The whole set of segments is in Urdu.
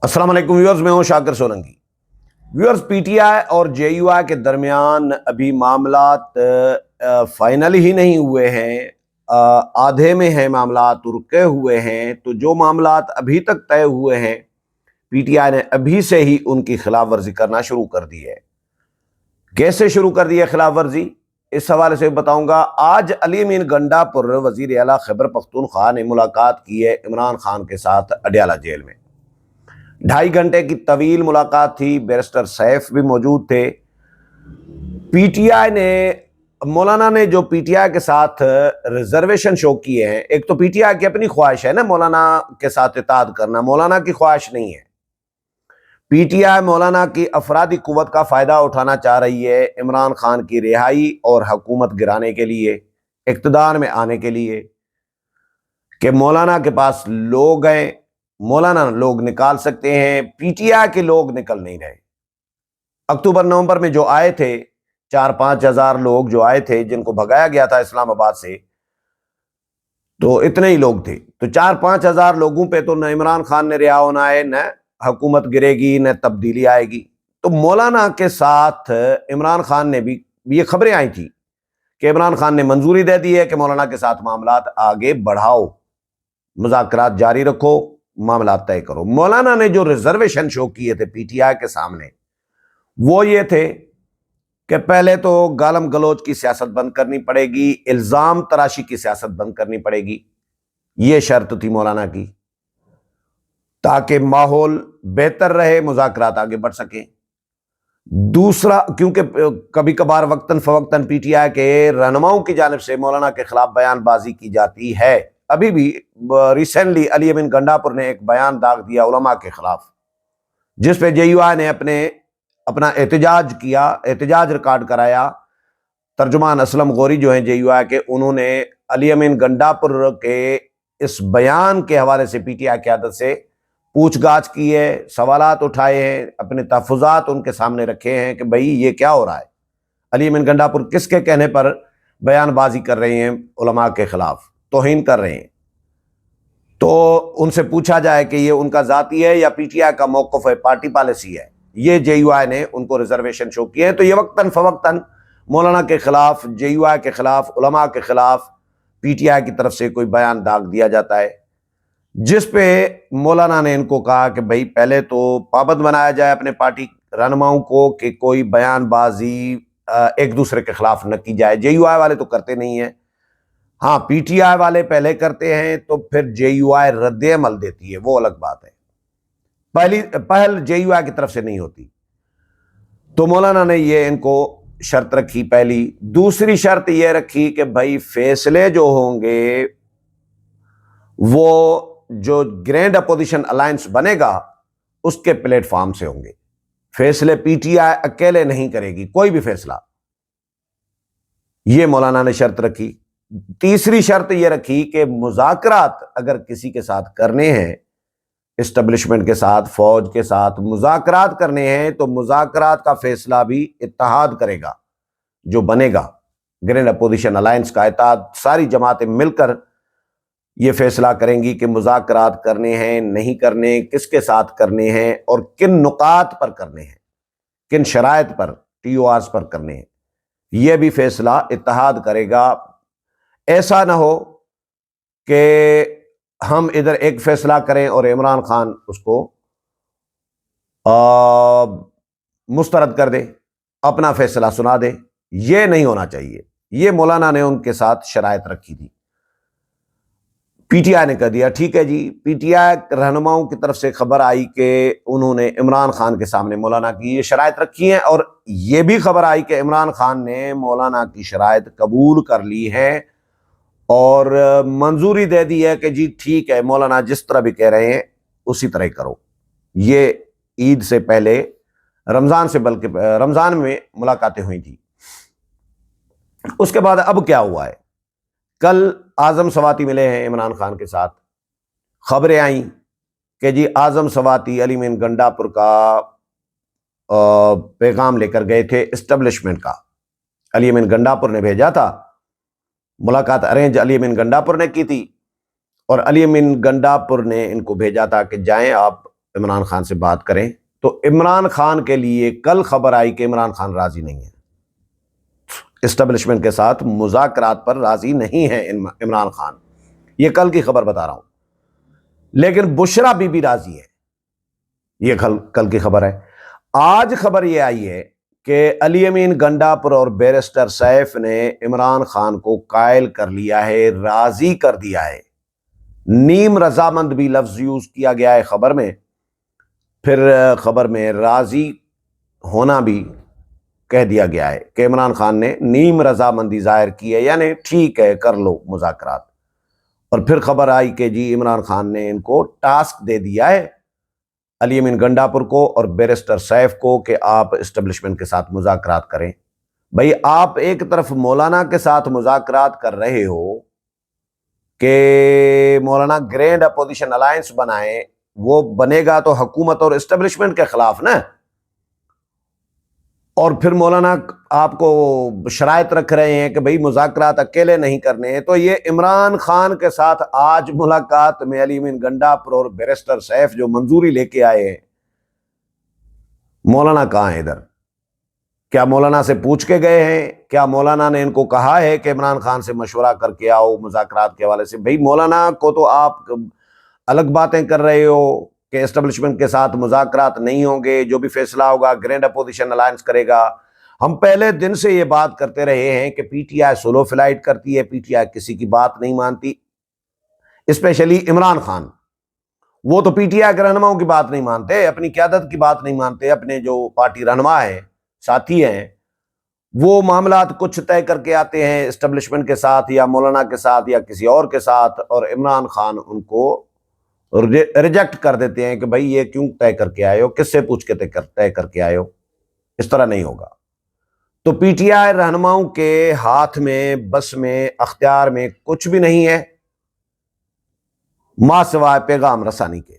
السلام علیکم ویورز، میں ہوں Shakir Solangi. Viewers, P T I اور جے یو آئی کے درمیان ابھی معاملات فائنل ہی نہیں ہوئے ہیں، آدھے میں ہیں معاملات، رکے ہوئے ہیں۔ تو جو معاملات ابھی تک طے ہوئے ہیں، پی ٹی آئی نے ابھی سے ہی ان کی خلاف ورزی کرنا شروع کر دی ہے۔ کیسے شروع کر دی ہے خلاف ورزی؟ اس حوالے سے بتاؤں گا۔ آج علی امین گنڈا پر وزیر اعلیٰ خیبر پختونخوا نے ملاقات کی ہے عمران خان کے ساتھ اڈیالہ جیل میں۔ 2.5 گھنٹے کی طویل ملاقات تھی، بیرسٹر سیف بھی موجود تھے۔ پی ٹی آئی نے مولانا نے جو پی ٹی آئی کے ساتھ ریزرویشن شو کیے ہیں، ایک تو پی ٹی آئی کی اپنی خواہش ہے نا مولانا کے ساتھ اتحاد کرنا، مولانا کی خواہش نہیں ہے۔ پی ٹی آئی مولانا کی افرادی قوت کا فائدہ اٹھانا چاہ رہی ہے عمران خان کی رہائی اور حکومت گرانے کے لیے، اقتدار میں آنے کے لیے، کہ مولانا کے پاس لوگ ہیں، مولانا لوگ نکال سکتے ہیں، پی ٹی آئی کے لوگ نکل نہیں رہے۔ اکتوبر نومبر میں جو آئے تھے 4-5 ہزار لوگ جو آئے تھے، جن کو بھگایا گیا تھا اسلام آباد سے، تو اتنے ہی لوگ تھے۔ تو 4-5 ہزار لوگوں پہ تو نہ عمران خان نے رہا ہونا ہے، نہ حکومت گرے گی، نہ تبدیلی آئے گی۔ تو مولانا کے ساتھ عمران خان نے بھی، یہ خبریں آئی تھی کہ عمران خان نے منظوری دے دی ہے کہ مولانا کے ساتھ معاملات آگے بڑھاؤ، مذاکرات جاری رکھو، معاملات طے کرو۔ مولانا نے جو ریزرویشن شو کیے تھے پی ٹی آئی کے سامنے، وہ یہ تھے کہ پہلے تو گالم گلوچ کی سیاست بند کرنی پڑے گی، الزام تراشی کی سیاست بند کرنی پڑے گی، یہ شرط تھی مولانا کی، تاکہ ماحول بہتر رہے، مذاکرات آگے بڑھ سکیں۔ دوسرا، کیونکہ کبھی کبھار وقتاً فوقتاً پی ٹی آئی کے رہنماؤں کی جانب سے مولانا کے خلاف بیان بازی کی جاتی ہے۔ ابھی بھی ریسنٹلی علی امین گنڈا پر نے ایک بیان داغ دیا علماء کے خلاف، جس پہ جے یو آئی نے اپنا احتجاج کیا، احتجاج ریکارڈ کرایا۔ ترجمان اسلم غوری جو ہیں جے یو آئی کے، انہوں نے علی امین گنڈا پر کے اس بیان کے حوالے سے پی ٹی آئی قیادت سے پوچھ گاچھ کی ہے، سوالات اٹھائے ہیں، اپنے تحفظات ان کے سامنے رکھے ہیں کہ بھئی یہ کیا ہو رہا ہے، علی امین گنڈا پر کس کے کہنے پر بیان بازی کر رہے ہیں، علماء کے خلاف توہین کر رہے ہیں۔ تو ان سے پوچھا جائے کہ یہ ان کا ذاتی ہے یا پی ٹی آئی کا موقف ہے، پارٹی پالیسی ہے۔ یہ جے یو آئی نے ان کو ریزرویشن شو کیے ہیں۔ تو یہ وقتاً فوقتاً مولانا کے خلاف، جے یو آئی کے خلاف، علماء کے خلاف پی ٹی آئی کی طرف سے کوئی بیان داغ دیا جاتا ہے، جس پہ مولانا نے ان کو کہا کہ بھئی پہلے تو پابند بنایا جائے اپنے پارٹی رہنماؤں کو کہ کوئی بیان بازی ایک دوسرے کے خلاف نہ کی جائے۔ جے یو آئی والے تو کرتے نہیں ہیں، ہاں پی ٹی آئی والے پہلے کرتے ہیں تو پھر جے یو آئی رد عمل دیتی ہے، وہ الگ بات ہے۔ پہل جے یو آئی کی طرف سے نہیں ہوتی۔ تو مولانا نے یہ ان کو شرط رکھی پہلی۔ دوسری شرط یہ رکھی کہ بھائی فیصلے جو ہوں گے وہ جو گرینڈ اپوزیشن الائنس بنے گا اس کے پلیٹ فارم سے ہوں گے، فیصلے پی ٹی آئی اکیلے نہیں کرے گی کوئی بھی فیصلہ، یہ مولانا نے شرط رکھی۔ تیسری شرط یہ رکھی کہ مذاکرات اگر کسی کے ساتھ کرنے ہیں، اسٹیبلشمنٹ کے ساتھ، فوج کے ساتھ مذاکرات کرنے ہیں، تو مذاکرات کا فیصلہ بھی اتحاد کرے گا، جو بنے گا گرینڈ اپوزیشن الائنس کا اتحاد، ساری جماعتیں مل کر یہ فیصلہ کریں گی کہ مذاکرات کرنے ہیں نہیں کرنے، کس کے ساتھ کرنے ہیں اور کن نقاط پر کرنے ہیں، کن شرائط پر، ٹی او آرز پر کرنے ہیں، یہ بھی فیصلہ اتحاد کرے گا۔ ایسا نہ ہو کہ ہم ادھر ایک فیصلہ کریں اور عمران خان اس کو مسترد کر دے، اپنا فیصلہ سنا دے، یہ نہیں ہونا چاہیے۔ یہ مولانا نے ان کے ساتھ شرائط رکھی تھی۔ پی ٹی آئی نے کہہ دیا ٹھیک ہے جی۔ پی ٹی آئی رہنماؤں کی طرف سے خبر آئی کہ انہوں نے عمران خان کے سامنے مولانا کی یہ شرائط رکھی ہیں، اور یہ بھی خبر آئی کہ عمران خان نے مولانا کی شرائط قبول کر لی ہے اور منظوری دے دی ہے کہ جی ٹھیک ہے، مولانا جس طرح بھی کہہ رہے ہیں اسی طرح کرو۔ یہ عید سے پہلے رمضان سے، بلکہ رمضان میں ملاقاتیں ہوئی تھی۔ اس کے بعد اب کیا ہوا ہے؟ کل اعظم سواتی ملے ہیں عمران خان کے ساتھ، خبریں آئیں کہ جی اعظم سواتی علی امین گنڈا پر کا پیغام لے کر گئے تھے اسٹیبلشمنٹ کا، علی امین گنڈا پر نے بھیجا تھا، ملاقات ارینج علی امین گنڈا پر نے کی تھی، اور علی امین گنڈا پر نے ان کو بھیجا تھا کہ جائیں آپ عمران خان سے بات کریں تو عمران خان کے لیے کل خبر آئی کہ عمران خان راضی نہیں ہے، اسٹیبلشمنٹ کے ساتھ مذاکرات پر راضی نہیں ہے عمران خان، یہ کل کی خبر بتا رہا ہوں۔ لیکن بشرا بی بی راضی ہے، یہ کل کی خبر ہے۔ آج خبر یہ آئی ہے کہ علی امین گنڈاپور اور بیرسٹر سیف نے عمران خان کو قائل کر لیا ہے، راضی کر دیا ہے۔ نیم رضامند بھی لفظ یوز کیا گیا ہے خبر میں، پھر خبر میں راضی ہونا بھی کہہ دیا گیا ہے کہ عمران خان نے نیم رضامندی ظاہر کی ہے، یعنی ٹھیک ہے کر لو مذاکرات۔ اور پھر خبر آئی کہ جی عمران خان نے ان کو ٹاسک دے دیا ہے، علی امین گنڈاپور کو اور بیرسٹر سیف کو، کہ آپ اسٹیبلشمنٹ کے ساتھ مذاکرات کریں۔ بھئی آپ ایک طرف مولانا کے ساتھ مذاکرات کر رہے ہو کہ مولانا گرینڈ اپوزیشن الائنس بنائیں، وہ بنے گا تو حکومت اور اسٹیبلشمنٹ کے خلاف نا، اور پھر مولانا آپ کو شرائط رکھ رہے ہیں کہ بھئی مذاکرات اکیلے نہیں کرنے ہیں۔ تو یہ عمران خان کے ساتھ آج ملاقات میں علی امین گنڈاپور اور بیرسٹر سیف جو منظوری لے کے آئے ہیں، مولانا کہاں ہیں ادھر؟ کیا مولانا سے پوچھ کے گئے ہیں؟ کیا مولانا نے ان کو کہا ہے کہ عمران خان سے مشورہ کر کے آؤ مذاکرات کے حوالے سے؟ بھئی مولانا کو تو آپ الگ باتیں کر رہے ہو کہ اسٹیبلشمنٹ کے ساتھ مذاکرات نہیں ہوں گے، جو بھی فیصلہ ہوگا گرینڈ اپوزیشن الائنس کرے گا۔ ہم پہلے دن سے یہ بات کرتے رہے ہیں کہ P T I solo flight کرتی ہے، پی ٹی آئی کسی کی بات نہیں مانتی، اسپیشلی عمران خان۔ وہ تو پی ٹی آئی کے رہنماؤں کی بات نہیں مانتے، اپنی قیادت کی بات نہیں مانتے، اپنے جو پارٹی رہنما ہیں، ساتھی ہیں، وہ معاملات کچھ طے کر کے آتے ہیں اسٹیبلشمنٹ کے ساتھ یا مولانا کے ساتھ یا کسی اور کے ساتھ، اور عمران خان ان کو ریجیکٹ کر دیتے ہیں کہ بھائی یہ کیوں طے کر کے آئے ہو، کس سے پوچھ کے طے کر کے آئے ہو؟ اس طرح نہیں ہوگا۔ تو پی ٹی آئی رہنماؤں کے ہاتھ میں، بس میں، اختیار میں کچھ بھی نہیں ہے ماں سوائے پیغام رسانی کے،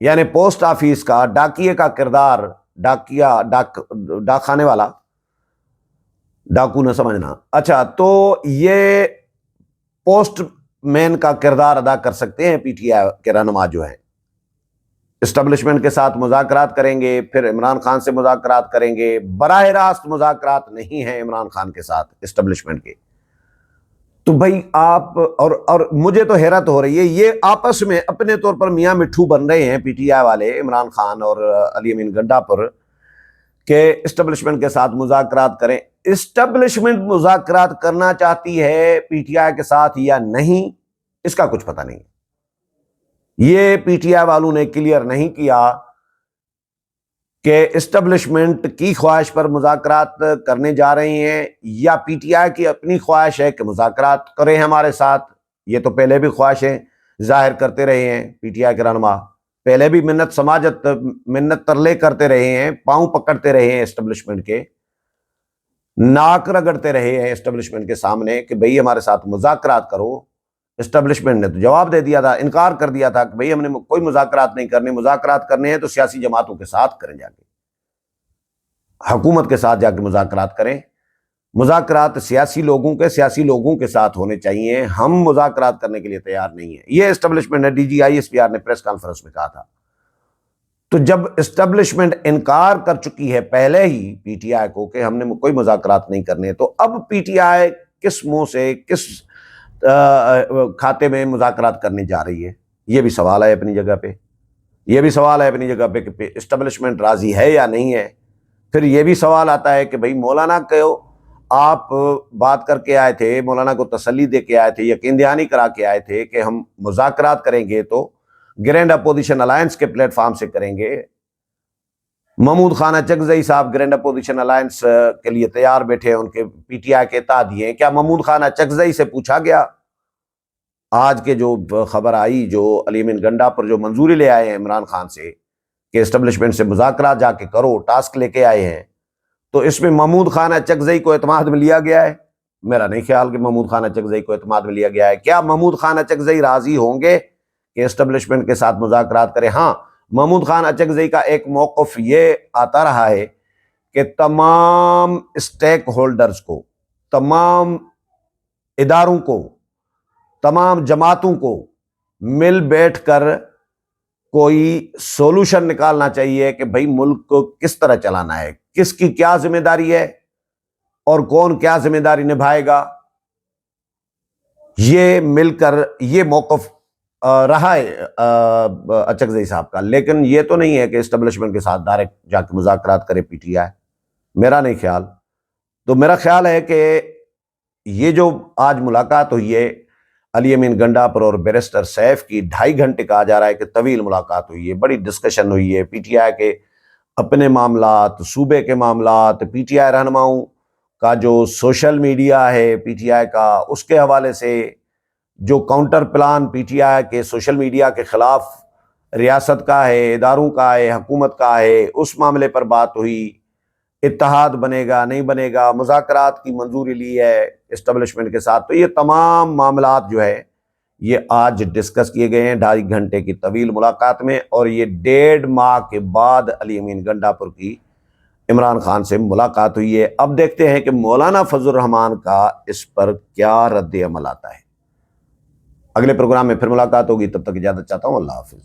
یعنی پوسٹ آفس کا ڈاکیے کا کردار، ڈاک خانے والا، ڈاکو نہ سمجھنا، اچھا، تو یہ پوسٹ مین کا کردار ادا کر سکتے ہیں پی ٹی آئی کے رہنما جو ہیں۔ اسٹیبلشمنٹ کے ساتھ مذاکرات کریں گے، پھر عمران خان سے مذاکرات کریں گے، براہ راست مذاکرات نہیں ہیں عمران خان کے ساتھ اسٹیبلشمنٹ کے۔ تو بھائی آپ اور مجھے تو حیرت ہو رہی ہے، یہ آپس میں اپنے طور پر میاں مٹھو بن رہے ہیں پی ٹی آئی والے، عمران خان اور علی امین گنڈاپور، کہ اسٹیبلشمنٹ کے ساتھ مذاکرات کریں۔ اسٹیبلشمنٹ مذاکرات کرنا چاہتی ہے پی ٹی آئی کے ساتھ یا نہیں، اس کا کچھ پتہ نہیں۔ یہ پی ٹی آئی والوں نے کلیئر نہیں کیا کہ اسٹیبلشمنٹ کی خواہش پر مذاکرات کرنے جا رہے ہیں یا پی ٹی آئی کی اپنی خواہش ہے کہ مذاکرات کریں ہمارے ساتھ۔ یہ تو پہلے بھی خواہشیں ظاہر کرتے رہے ہیں پی ٹی آئی کے رہنما، پہلے بھی منت ترلے کرتے رہے ہیں، پاؤں پکڑتے رہے ہیں اسٹیبلشمنٹ کے، ناک رگڑتے رہے ہیں اسٹیبلشمنٹ کے سامنے کہ بھئی ہمارے ساتھ مذاکرات کرو۔ اسٹیبلشمنٹ نے تو جواب دے دیا تھا، انکار کر دیا تھا کہ بھئی ہم نے کوئی مذاکرات نہیں کرنے، مذاکرات کرنے ہیں تو سیاسی جماعتوں کے ساتھ کریں، جا کے حکومت کے ساتھ جا کے مذاکرات کریں۔ مذاکرات سیاسی لوگوں کے ساتھ ہونے چاہیے، ہم مذاکرات کرنے کے لیے تیار نہیں ہیں۔ یہ اسٹیبلشمنٹ نے D G I S P R نے پریس کانفرنس میں کہا تھا۔ تو جب اسٹیبلشمنٹ انکار کر چکی ہے پہلے ہی پی ٹی آئی کو کہ ہم نے کوئی مذاکرات نہیں کرنے، تو اب پی ٹی آئی کس منہ سے، کس کھاتے میں مذاکرات کرنے جا رہی ہے؟ یہ بھی سوال ہے اپنی جگہ پہ، کہ اسٹیبلشمنٹ راضی ہے یا نہیں ہے۔ پھر یہ بھی سوال آتا ہے کہ بھئی مولانا کو آپ بات کر کے آئے تھے، مولانا کو تسلی دے کے آئے تھے، یقین دہانی کرا کے آئے تھے کہ ہم مذاکرات کریں گے تو گرینڈ اپوزیشن الائنس کے پلیٹ فارم سے کریں گے۔ محمود خان اچکزئی صاحب گرینڈ اپوزیشن الائنس کے لیے تیار بیٹھے ہیں، ان کے پی ٹی آئی کے اتحاد دیے ہیں۔ کیا محمود خان اچکزئی سے پوچھا گیا؟ آج کے جو خبر آئی، جو علی امین گنڈاپور جو منظوری لے آئے ہیں عمران خان سے کہ اسٹیبلشمنٹ سے مذاکرات جا کے کرو، ٹاسک لے کے آئے ہیں، تو اس میں محمود خان اچکزئی کو اعتماد میں لیا گیا ہے؟ میرا نہیں خیال کہ محمود خان اچکزئی کو اعتماد میں لیا گیا ہے۔ کیا محمود خان اچکزئی راضی ہوں گے کہ اسٹیبلشمنٹ کے ساتھ مذاکرات کریں؟ ہاں، محمود خان اچکزئی کا ایک موقف یہ آتا رہا ہے کہ تمام اسٹیک ہولڈرز کو، تمام اداروں کو، تمام جماعتوں کو مل بیٹھ کر کوئی سولوشن نکالنا چاہیے کہ بھائی ملک کو کس طرح چلانا ہے، کس کی کیا ذمہ داری ہے اور کون کیا ذمہ داری نبھائے گا. یہ مل کر یہ موقف رہا ہے اچکزئی صاحب کا. لیکن یہ تو نہیں ہے کہ اسٹیبلشمنٹ کے ساتھ ڈائریکٹ جا کے مذاکرات کرے پی ٹی آئی، میرا نہیں خیال. تو میرا خیال ہے کہ یہ جو آج ملاقات ہوئی ہے علی امین گنڈا پر اور بیرسٹر سیف کی 2.5 گھنٹے کہا جا رہا ہے کہ طویل ملاقات ہوئی ہے، بڑی ڈسکشن ہوئی ہے. پی ٹی آئی کے اپنے معاملات، صوبے کے معاملات، پی ٹی آئی رہنماؤں کا جو سوشل میڈیا ہے پی ٹی آئی کا، اس کے حوالے سے جو کاؤنٹر پلان پی ٹی آئی کے سوشل میڈیا کے خلاف ریاست کا ہے، اداروں کا ہے، حکومت کا ہے، اس معاملے پر بات ہوئی. اتحاد بنے گا نہیں بنے گا، مذاکرات کی منظوری لی ہے اسٹیبلشمنٹ کے ساتھ. تو یہ تمام معاملات جو ہے یہ آج ڈسکس کیے گئے ہیں 2.5 گھنٹے کی طویل ملاقات میں. اور یہ 1.5 ماہ کے بعد علی امین گنڈا پر کی عمران خان سے ملاقات ہوئی ہے. اب دیکھتے ہیں کہ مولانا فضل الرحمان کا اس پر کیا رد عمل آتا ہے. اگلے پروگرام میں پھر ملاقات ہوگی، تب تک اجازت چاہتا ہوں. اللہ حافظ.